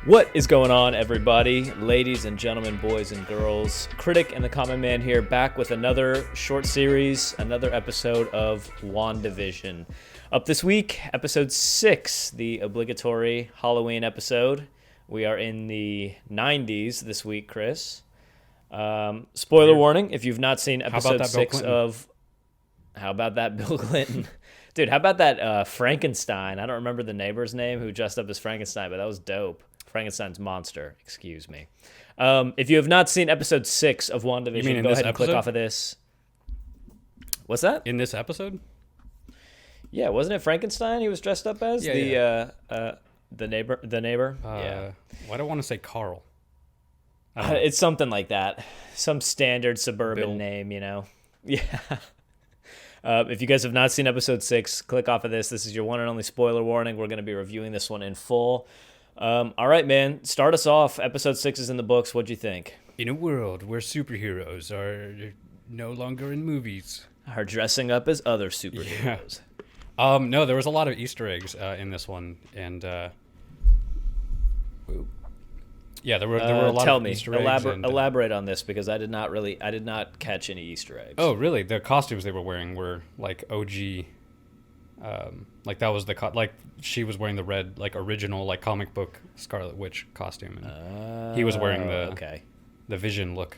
What is going on, everybody? Ladies and gentlemen, boys and girls. Critic and the Common Man here, back with another short series, another episode of Wandavision. Up this week, episode 6, the obligatory Halloween episode. We are in the 90s this week, Chris. Spoiler warning, if you've not seen episode 6 of... How about that, Bill Clinton? Dude, how about that Frankenstein? I don't remember the neighbor's name who dressed up as Frankenstein, but that was dope. Frankenstein's monster, excuse me. If you have not seen episode 6 of WandaVision, go ahead and click off of this. What's that? In this episode? Yeah, wasn't it Frankenstein he was dressed up as? The neighbor? Yeah. Why do I want to say Carl? It's something like that. Some standard suburban name, you know? Yeah. If you guys have not seen episode 6, click off of this. This is your one and only spoiler warning. We're going to be reviewing this one in full. All right, man. Start us off. Episode 6 is in the books. What'd you think? In a world where superheroes are no longer in movies. Are dressing up as other superheroes. Yeah. No, there was a lot of Easter eggs in this one. And yeah, there were a lot of Easter eggs. Elaborate on this, because I did not catch any Easter eggs. Oh, really? The costumes they were wearing were like OG. Like that was like she was wearing the red, like original, like comic book Scarlet Witch costume, and he was wearing the Vision look.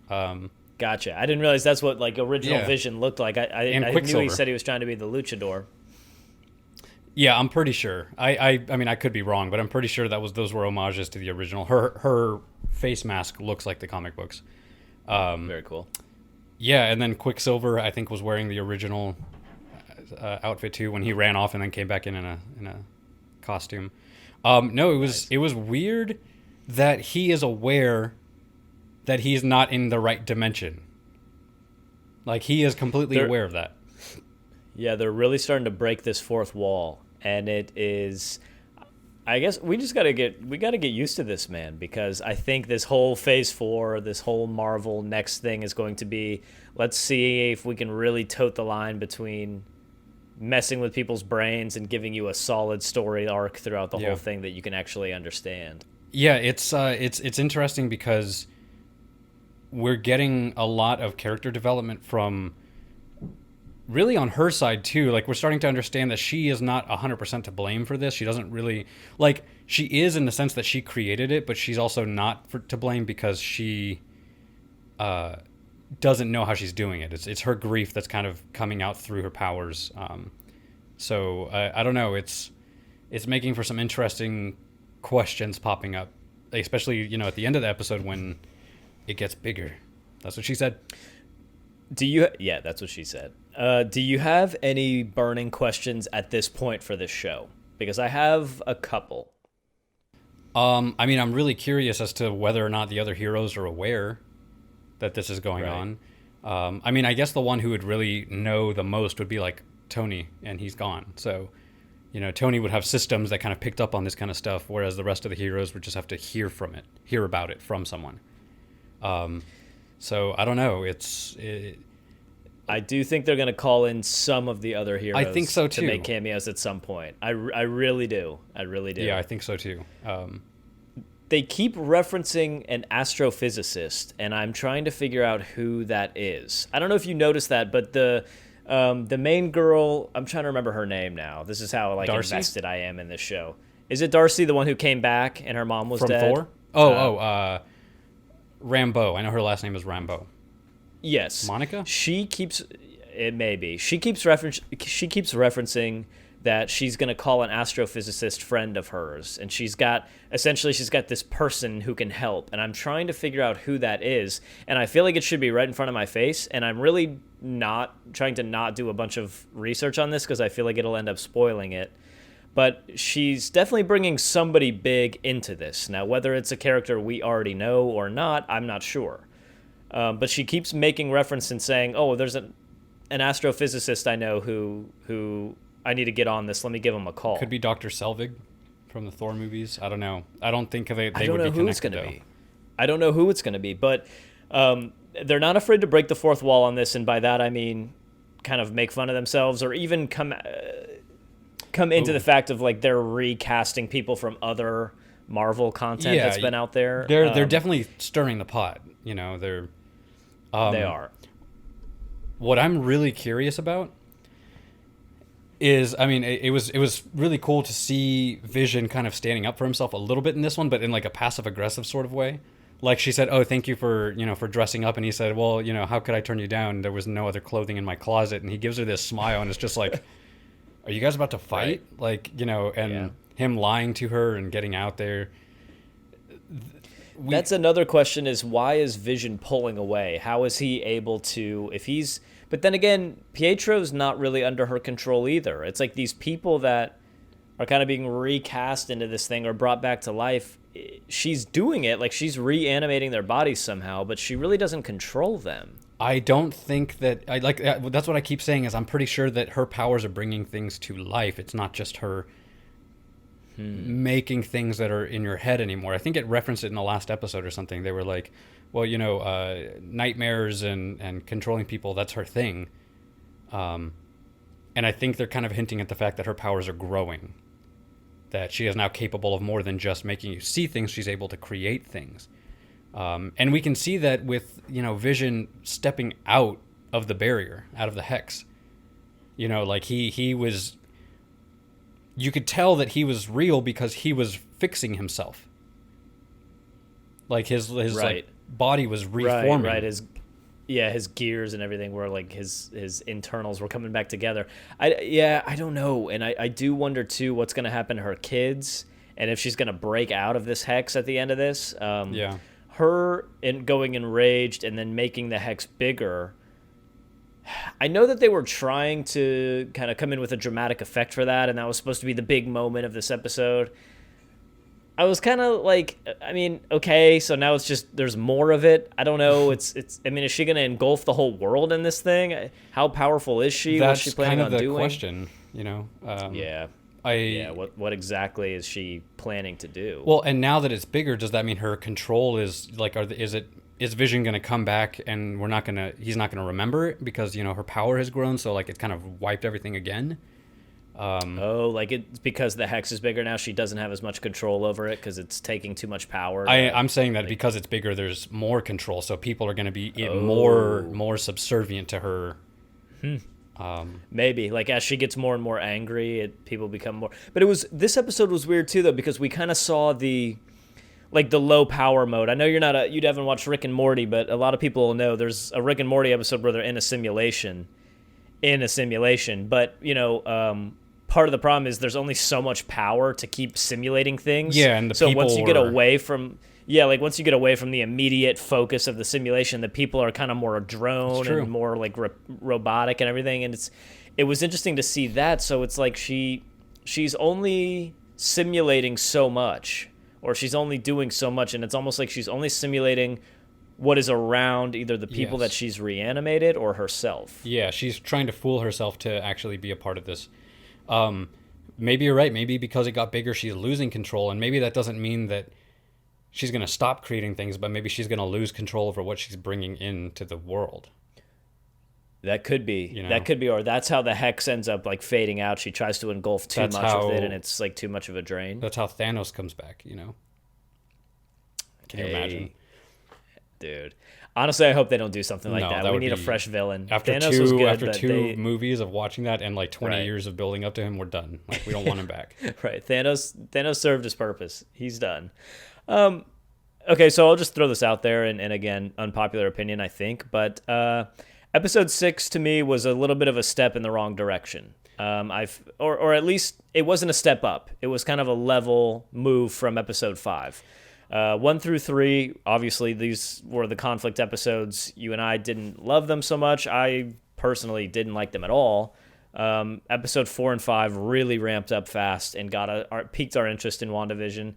Gotcha. I didn't realize that's what like original Vision looked like. I knew he said he was trying to be the luchador. Yeah, I'm pretty sure. I mean, I could be wrong, but I'm pretty sure those were homages to the original. Her face mask looks like the comic books. Very cool. Yeah, and then Quicksilver, I think, was wearing the original outfit too when he ran off and then came back in a costume. No, it was weird that he is aware that he's not in the right dimension. Like he is completely aware of that. Yeah, they're really starting to break this fourth wall, and it is. I guess we just gotta get used to this, man, because I think this whole Phase 4, this whole Marvel next thing is going to be, let's see if we can really tote the line between messing with people's brains and giving you a solid story arc throughout the whole thing that you can actually understand. Yeah, it's interesting because we're getting a lot of character development from really on her side too. Like we're starting to understand that she is not 100% to blame for this. She doesn't really, like, she is in the sense that she created it, but she's also not to blame because she doesn't know how she's doing it. It's her grief that's kind of coming out through her powers. So I don't know. It's making for some interesting questions popping up, especially at the end of the episode when it gets bigger. That's what she said. Yeah, that's what she said. Do you have any burning questions at this point for this show? Because I have a couple. I mean, I'm really curious as to whether or not the other heroes are aware that this is going on. I mean, I guess the one who would really know the most would be like Tony, and he's gone. So, Tony would have systems that kind of picked up on this kind of stuff, whereas the rest of the heroes would just have to hear about it from someone. So I don't know. I do think they're going to call in some of the other heroes. I think so too. To make cameos at some point. I really do. I really do. Yeah, I think so too. They keep referencing an astrophysicist, and I'm trying to figure out who that is. I don't know if you noticed that, but the main girl, I'm trying to remember her name now. This is how invested I am in this show. Is it Darcy, the one who came back and her mom was dead? From Thor? Rambeau. I know her last name is Rambeau. Yes. Monica? She keeps referencing that she's going to call an astrophysicist friend of hers, and she's got this person who can help, and I'm trying to figure out who that is, and I feel like it should be right in front of my face, and I'm really trying to not do a bunch of research on this because I feel like it'll end up spoiling it. But she's definitely bringing somebody big into this. Now, whether it's a character we already know or not, I'm not sure. But she keeps making reference and saying, "Oh, there's an astrophysicist I know who I need to get on this. Let me give him a call." Could be Dr. Selvig from the Thor movies. I don't know. I don't think they would be connected. I don't know who it's going to be. I don't know who it's going to be, but they're not afraid to break the fourth wall on this, and by that I mean kind of make fun of themselves or even come into the fact of like they're recasting people from other Marvel content that's been out there. They're definitely stirring the pot. You know, they are. What I'm really curious about is, I mean, it was really cool to see Vision kind of standing up for himself a little bit in this one, but in like a passive aggressive sort of way. Like she said, "Oh, thank you for dressing up," and he said, "Well, how could I turn you down? There was no other clothing in my closet." And he gives her this smile, and it's just like, "Are you guys about to fight?" Right. Like, and him lying to her and getting out there. That's another question: is why is Vision pulling away? How is he able to? But then again, Pietro's not really under her control either. It's like these people that are kind of being recast into this thing or brought back to life. She's doing it, like she's reanimating their bodies somehow, but she really doesn't control them. I don't think that that's what I keep saying is I'm pretty sure that her powers are bringing things to life. It's not just her making things that are in your head anymore. I think it referenced it in the last episode or something. They were like, well, nightmares and controlling people, that's her thing. And I think they're kind of hinting at the fact that her powers are growing. That she is now capable of more than just making you see things. She's able to create things. And we can see that with, Vision stepping out of the barrier, out of the hex. Like he was... You could tell that he was real because he was fixing himself. Like his right. like, body was reforming. Right. His gears and everything were like his internals were coming back together. I don't know. And I do wonder too what's going to happen to her kids and if she's going to break out of this hex at the end of this. Her going enraged and then making the hex bigger. I know that they were trying to kind of come in with a dramatic effect for that, and that was supposed to be the big moment of this episode. I was kind of like, I mean, okay, so now it's just, there's more of it. I don't know. I mean, is she going to engulf the whole world in this thing? How powerful is she? What's she planning on doing? That's kind of the question, What exactly is she planning to do? Well, and now that it's bigger, does that mean her control is like, is Vision going to come back and he's not going to remember it because, her power has grown. So like it's kind of wiped everything again. Like it's because the hex is bigger now. She doesn't have as much control over it because it's taking too much power. I'm saying that because it's bigger, there's more control. So people are going to be more subservient to her. Maybe like as she gets more and more angry, people become more. But this episode was weird too though because we kind of saw the low power mode. I know you haven't watched Rick and Morty, but a lot of people will know there's a Rick and Morty episode where they're in a simulation. But part of the problem is there's only so much power to keep simulating things. Yeah, and once you get away from the immediate focus of the simulation, the people are kind of more drone and more like robotic and everything. And it was interesting to see that. So it's like she's only simulating so much, or she's only doing so much, and it's almost like she's only simulating what is around either the people that she's reanimated or herself. Yeah, she's trying to fool herself to actually be a part of this. Maybe you're right. Maybe because it got bigger, she's losing control. And maybe that doesn't mean that she's going to stop creating things, but maybe she's going to lose control over what she's bringing into the world. That could be. That could be. Or that's how the hex ends up like fading out. She tries to engulf too much of it, and it's like too much of a drain. That's how Thanos comes back, Can you imagine? Dude, honestly, I hope they don't do something like that. We need a fresh villain. After Thanos was good, after two movies of watching that and like 20 years of building up to him, we're done. Like we don't want him back. Right. Thanos served his purpose. He's done. Okay, so I'll just throw this out there, and again, unpopular opinion, I think, but episode 6 to me was a little bit of a step in the wrong direction. Or at least it wasn't a step up. It was kind of a level move from episode 5. 1 through 3, obviously, these were the conflict episodes. You and I didn't love them so much. I personally didn't like them at all. Episode 4 and 5 really ramped up fast and piqued our interest in WandaVision.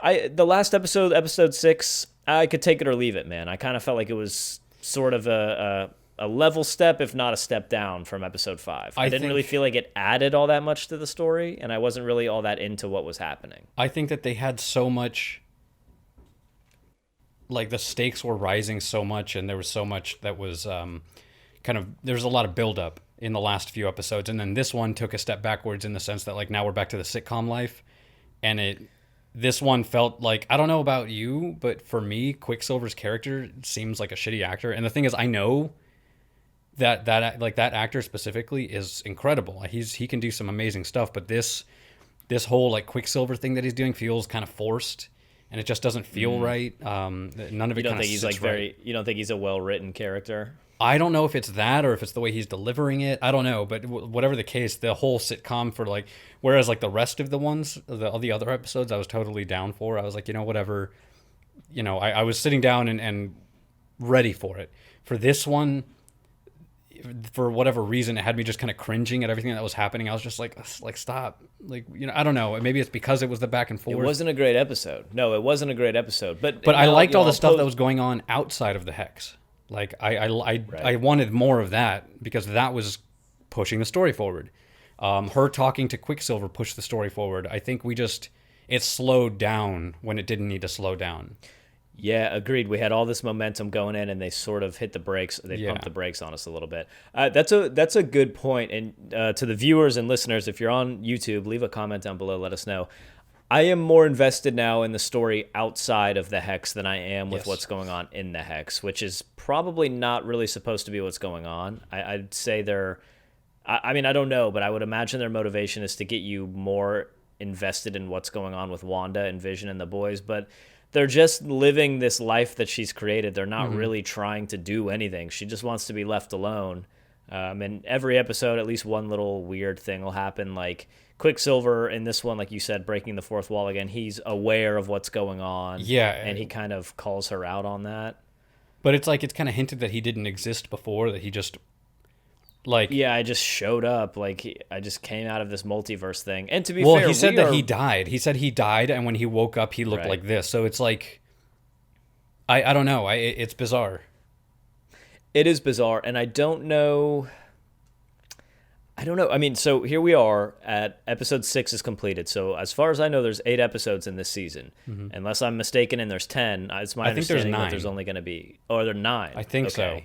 The last episode 6, I could take it or leave it, man. I kind of felt like it was sort of a level step, if not a step down from episode 5. I didn't really feel like it added all that much to the story, and I wasn't really all that into what was happening. I think that they had so much... Like the stakes were rising so much, and there was so much that was there was a lot of buildup in the last few episodes, and then this one took a step backwards in the sense that like now we're back to the sitcom life, and this one felt like, I don't know about you, but for me, Quicksilver's character seems like a shitty actor. And the thing is, I know that actor specifically is incredible. He can do some amazing stuff, but this whole like Quicksilver thing that he's doing feels kind of forced, and it just doesn't feel right. None of it. You don't kind think of he's sits like right. very? You don't think he's a well-written character? I don't know if it's that or if it's the way he's delivering it. I don't know, but whatever the case, the whole sitcom for like, whereas like the rest of the ones, all the other episodes, I was totally down for. I was like, whatever, I was sitting down and ready for it. For this one, for whatever reason, it had me just kind of cringing at everything that was happening. I was just like stop, like, I don't know. Maybe it's because it was the back and forth. It wasn't a great episode. No, it wasn't a great episode. But I liked all the stuff that was going on outside of the hex. Like I wanted more of that because that was pushing the story forward. Her talking to Quicksilver pushed the story forward. I think it slowed down when it didn't need to slow down. Yeah, agreed. We had all this momentum going in, and they sort of hit the brakes. They pumped the brakes on us a little bit. That's a good point. And to the viewers and listeners, if you're on YouTube, leave a comment down below. Let us know. I am more invested now in the story outside of the hex than I am with what's going on in the hex, which is probably not really supposed to be what's going on. I'd say I mean, I don't know, but I would imagine their motivation is to get you more invested in what's going on with Wanda and Vision and the boys, but they're just living this life that she's created. They're not really trying to do anything. She just wants to be left alone. And every episode, at least one little weird thing will happen, like Quicksilver in this one, like you said, breaking the fourth wall again. He's aware of what's going on. Yeah. And he kind of calls her out on that. But it's kind of hinted that he didn't exist before, that he just I just showed up. Like, I just came out of this multiverse thing. And to be fair, he said that he died. He said he died, and when he woke up, he looked like this. So it's like, I don't know. It's bizarre. It is bizarre, and I don't know. I mean, so here we are at episode 6 is completed. So as far as I know, there's 8 episodes in this season. Unless I'm mistaken, and there's 10. It's my understanding that there's only going to be... Oh, there are 9. I think so.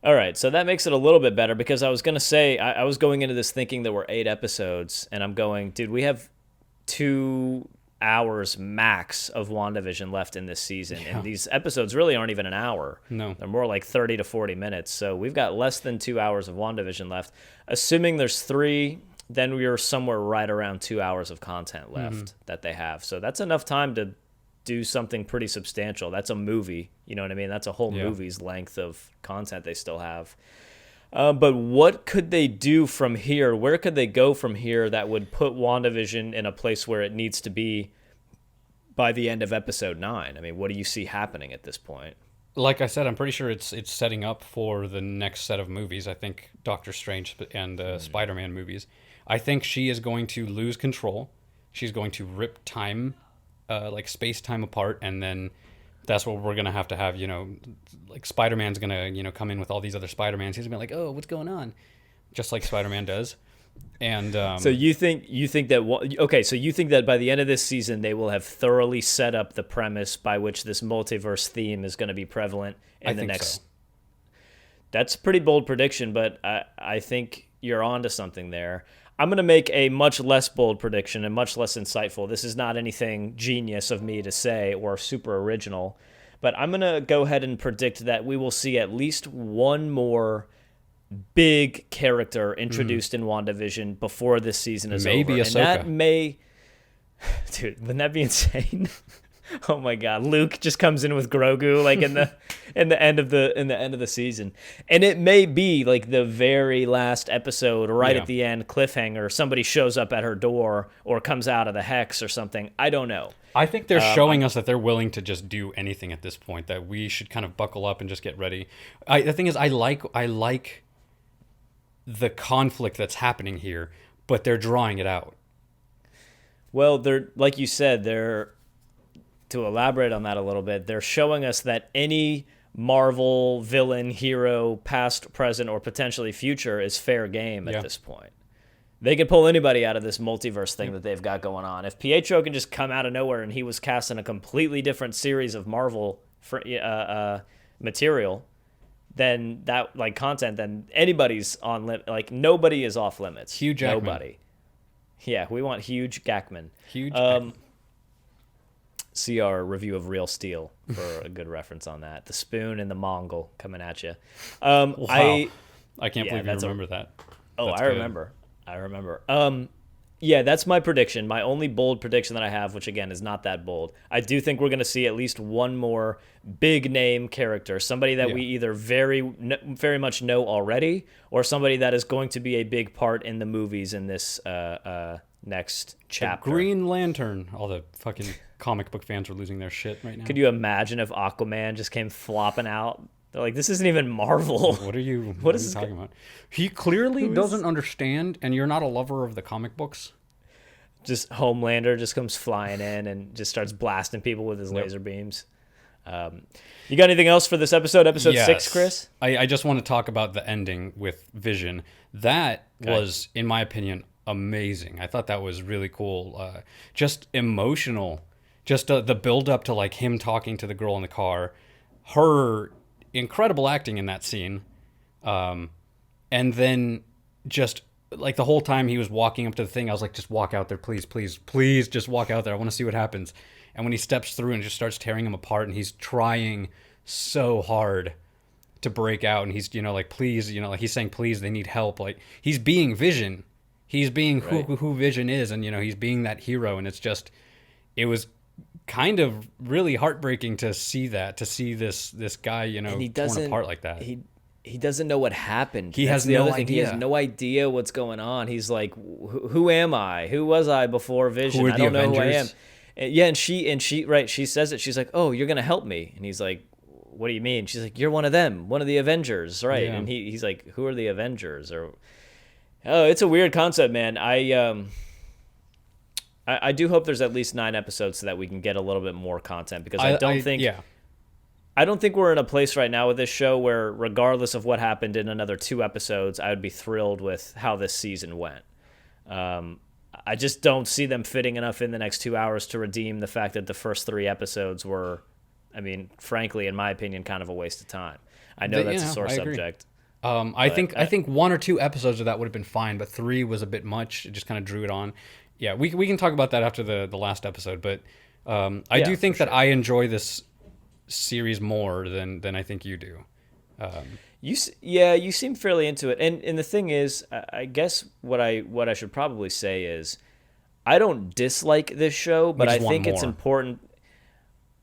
All right, so that makes it a little bit better, because I was going to say, I was going into this thinking there were 8 episodes, and I'm going, dude, we have 2 hours max of WandaVision left in this season, and these episodes really aren't even an hour. No. They're more like 30 to 40 minutes, so we've got less than 2 hours of WandaVision left. Assuming there's 3, then we're somewhere right around 2 hours of content left that they have. So that's enough time to do something pretty substantial. That's a movie, you know what I mean? That's a whole movie's length of content they still have. But what could they do from here? Where could they go from here that would put WandaVision in a place where it needs to be by the end of episode 9? I mean, what do you see happening at this point? Like I said, I'm pretty sure it's setting up for the next set of movies. I think Doctor Strange and Spider-Man movies. I think she is going to lose control. She's going to rip time, like space-time apart, and then that's what we're going to have, like Spider-Man's going to, come in with all these other Spider-Mans. He's going to be like, oh, what's going on? Just like Spider-Man does. And so you think that so you think that by the end of this season they will have thoroughly set up the premise by which this multiverse theme is going to be prevalent in the next. So. That's a pretty bold prediction, but I think you're onto something there. I'm going to make a much less bold prediction and much less insightful. This is not anything genius of me to say or super original, but I'm going to go ahead and predict that we will see at least one more big character introduced in WandaVision before this season is Maybe over. Ahsoka. And that may... Dude, wouldn't that be insane? Oh my God, Luke just comes in with Grogu like in the end of the season, and it may be like the very last episode, right at the end, cliffhanger. Somebody shows up at her door or comes out of the hex or something. I don't know. I think they're showing us that they're willing to just do anything at this point. That we should kind of buckle up and just get ready. The thing is, I like the conflict that's happening here, but they're drawing it out. Well, they're like you said, to elaborate on that a little bit, they're showing us that any Marvel villain, hero, past, present, or potentially future is fair game at this point. They can pull anybody out of this multiverse thing that they've got going on. If Pietro can just come out of nowhere and he was cast in a completely different series of Marvel material, then that content, then anybody's on limit. Nobody is off limits. Hugh Jackman. Nobody. Yeah, we want huge Gackman. Huge. Jackman. see our review of Real Steel for a good reference on that. The spoon and the Mongol coming at you. Wow. I can't believe you remember that. Oh, That's I good. remember. I remember. Yeah, that's my prediction. My only bold prediction that I have, which again is not that bold. I do think we're going to see at least one more big name character, somebody that we either very much know already, or somebody that is going to be a big part in the movies in this next chapter. The Green Lantern. All the fucking comic book fans are losing their shit right now. Could you imagine if Aquaman just came flopping out? They're like, this isn't even Marvel. What are you talking about? He clearly doesn't understand, and you're not a lover of the comic books. Just Homelander just comes flying in and just starts blasting people with his laser beams. You got anything else for this episode? Episode 6, Chris? I just want to talk about the ending with Vision. That was, in my opinion, amazing. I thought that was really cool. Just emotional. Just the build up to like him talking to the girl in the car. Her incredible acting in that scene, and then just like the whole time he was walking up to the thing, I was like, just walk out there, please just walk out there, I want to see what happens. And when he steps through and just starts tearing him apart, and he's trying so hard to break out, and he's like, please, like he's saying, please, they need help, like he's being Vision, he's being who Vision is, and he's being that hero. And it was kind of really heartbreaking to see this guy, torn apart like that. He doesn't know what happened. He has no idea. He has no idea what's going on. He's like, who am I? Who was I before Vision? I don't know who I am. Yeah, and she says it. She's like, oh, you're gonna help me. And he's like, what do you mean? She's like, you're one of them, one of the Avengers, right? Yeah. And he's like, who are the Avengers? Or it's a weird concept, man. I do hope there's at least 9 episodes so that we can get a little bit more content, because I don't think we're in a place right now with this show where, regardless of what happened in another 2 episodes, I would be thrilled with how this season went. I just don't see them fitting enough in the next 2 hours to redeem the fact that the first 3 episodes were, I mean, frankly, in my opinion, kind of a waste of time. I know that's a sore subject. I think 1 or 2 episodes of that would have been fine, but 3 was a bit much. It just kind of drew it on. Yeah, we can talk about that after the last episode, but I do think that I enjoy this series more than I think you do. You seem fairly into it, and the thing is, I guess what I should probably say is, I don't dislike this show, but I think it's important.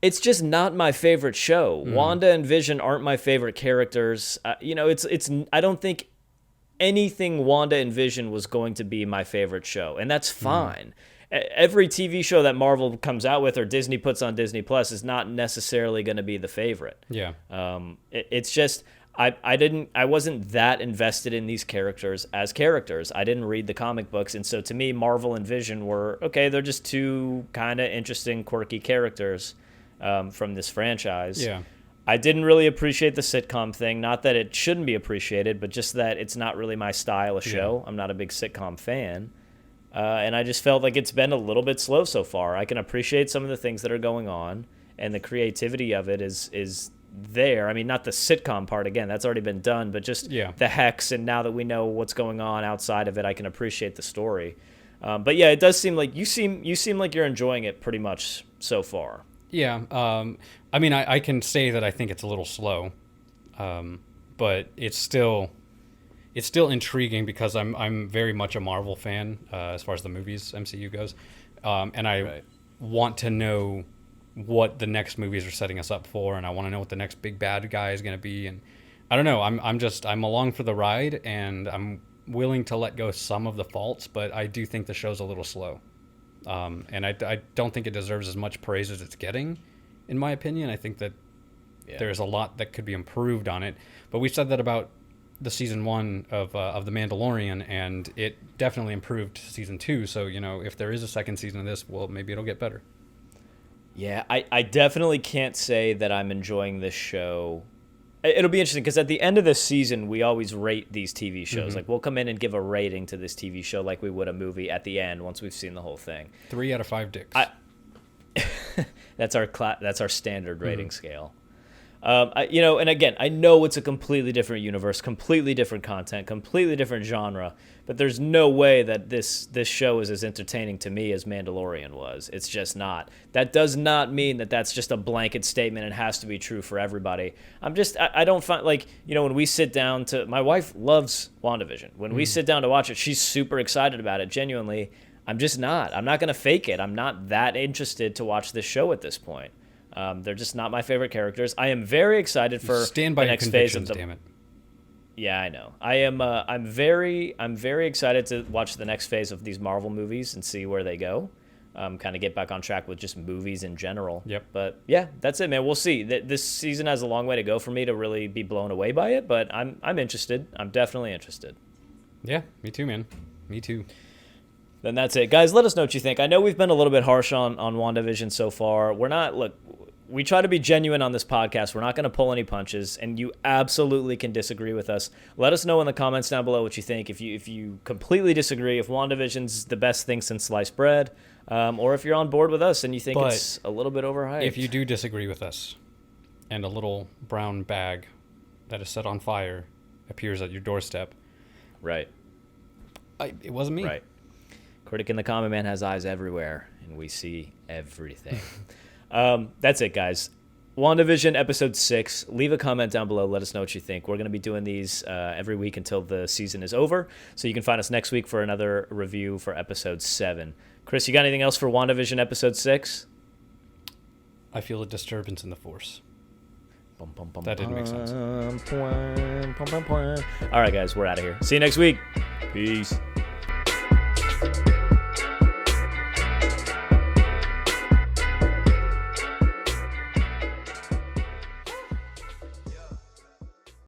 It's just not my favorite show. Wanda and Vision aren't my favorite characters. It's I don't think anything Wanda and Vision was going to be my favorite show, and that's fine. Every TV show that Marvel comes out with or Disney puts on Disney Plus is not necessarily going to be the favorite. Yeah. It's just I wasn't that invested in these characters as characters. I didn't read the comic books, and so to me, Marvel and Vision were okay. They're just 2 kind of interesting, quirky characters from this franchise. Yeah. I didn't really appreciate the sitcom thing. Not that it shouldn't be appreciated, but just that it's not really my style of show. I'm not a big sitcom fan. And I just felt like it's been a little bit slow so far. I can appreciate some of the things that are going on, and the creativity of it is there. I mean, not the sitcom part, again, that's already been done, but just the Hex, and now that we know what's going on outside of it, I can appreciate the story. But yeah, it does seem like you seem like you're enjoying it pretty much so far. Yeah. I mean, I can say that I think it's a little slow, but it's still intriguing because I'm very much a Marvel fan as far as the movies MCU goes, and I want to know what the next movies are setting us up for, and I want to know what the next big bad guy is going to be. And I don't know, I'm along for the ride, and I'm willing to let go some of the faults, but I do think the show's a little slow, and I don't think it deserves as much praise as it's getting, in my opinion. I think that there's a lot that could be improved on it, but we said that about the season 1 of The Mandalorian, and it definitely improved season 2. So if there is a second season of this, well, maybe it'll get better. Yeah, I definitely can't say that I'm enjoying this show. It'll be interesting because at the end of this season, we always rate these TV shows. Like, we'll come in and give a rating to this TV show like we would a movie at the end once we've seen the whole thing. 3 out of 5 dicks. That's our standard rating scale. And again, I know it's a completely different universe, completely different content, completely different genre, but there's no way that this show is as entertaining to me as Mandalorian was. It's just not. That does not mean that that's just a blanket statement and has to be true for everybody. I don't find, like, when we sit down my wife loves WandaVision. When we sit down to watch it, she's super excited about it, genuinely. I'm just not. I'm not going to fake it. I'm not that interested to watch this show at this point. They're just not my favorite characters. I am very excited for Stand by the your next phase of convictions, damn it. Yeah, I know. I am. I'm very excited to watch the next phase of these Marvel movies and see where they go. Kind of get back on track with just movies in general. Yep. But yeah, that's it, man. We'll see. This season has a long way to go for me to really be blown away by it, but I'm interested. I'm definitely interested. Yeah, me too, man. Me too. Then that's it. Guys, let us know what you think. I know we've been a little bit harsh on WandaVision so far. We try to be genuine on this podcast. We're not going to pull any punches, and you absolutely can disagree with us. Let us know in the comments down below what you think. If you completely disagree, if WandaVision's the best thing since sliced bread, or if you're on board with us and you think it's a little bit overhyped. If you do disagree with us, and a little brown bag that is set on fire appears at your doorstep. Right. It wasn't me. Right. Critic and the Common Man has eyes everywhere, and we see everything. That's it, guys. WandaVision episode 6. Leave a comment down below. Let us know what you think. We're going to be doing these every week until the season is over. So you can find us next week for another review for episode 7. Chris, you got anything else for WandaVision episode 6? I feel a disturbance in the Force. That didn't make sense. All right, guys. We're out of here. See you next week. Peace.